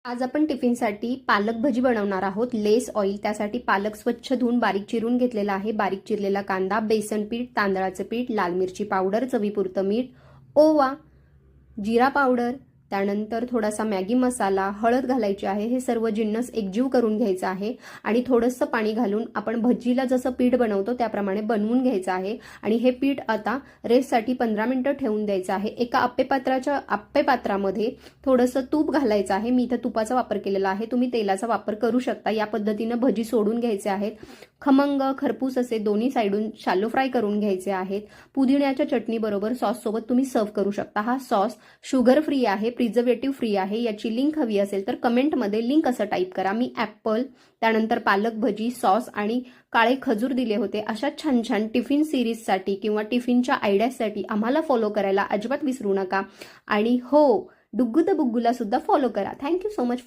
आज आपण टिफिनसाठी पालक भजी बनवणार आहोत. लेस ऑइल, त्यासाठी पालक स्वच्छ धुवून बारीक चिरून घेतलेला आहे. बारीक चिरलेला कांदा, बेसन पीठ, तांदळाचं पीठ, लाल मिरची पावडर, चवीपुरतं मीठ, ओवा, जिरा पावडर, त्यानंतर थोडासा मॅगी मसाला, हळद घालायची आहे. हे सर्व जिन्नस एकजीव करून घ्यायचं आहे आणि थोडंसं पाणी घालून आपण भजीला जसं पीठ बनवतो त्याप्रमाणे बनवून घ्यायचं आहे. आणि हे पीठ आता रेस्टसाठी 15 मिनिटं ठेवून द्यायचं आहे. एका आप्पेपात्रामध्ये थोडंसं तूप घालायचं आहे. मी इथं तुपाचा वापर केलेला आहे, तुम्ही तेलाचा वापर करू शकता. या पद्धतीनं भजी सोडून घ्यायचे आहेत. खमंग खरपूस असे दोन्ही साइडून शालो फ्राय करून घ्यायचे आहेत. पुदिन्याच्या चटणी बरोबर सॉस सोबत तुम्ही सर्व करू शकता. हा सॉस शुगर फ्री आहे, प्रिझर्वेटिव्ह फ्री आहे. याची लिंक हवी असेल तर कमेंटमध्ये लिंक असं टाईप करा. मी ॲपल, त्यानंतर पालक भजी, सॉस आणि काळे खजूर दिले होते. अशा छान छान टिफिन सिरीजसाठी किंवा टिफिनच्या आयडियासाठी आम्हाला फॉलो करायला अजिबात विसरू नका. आणि हो, डुग्गू द बुग्गूला सुद्धा फॉलो करा. Thank you so much.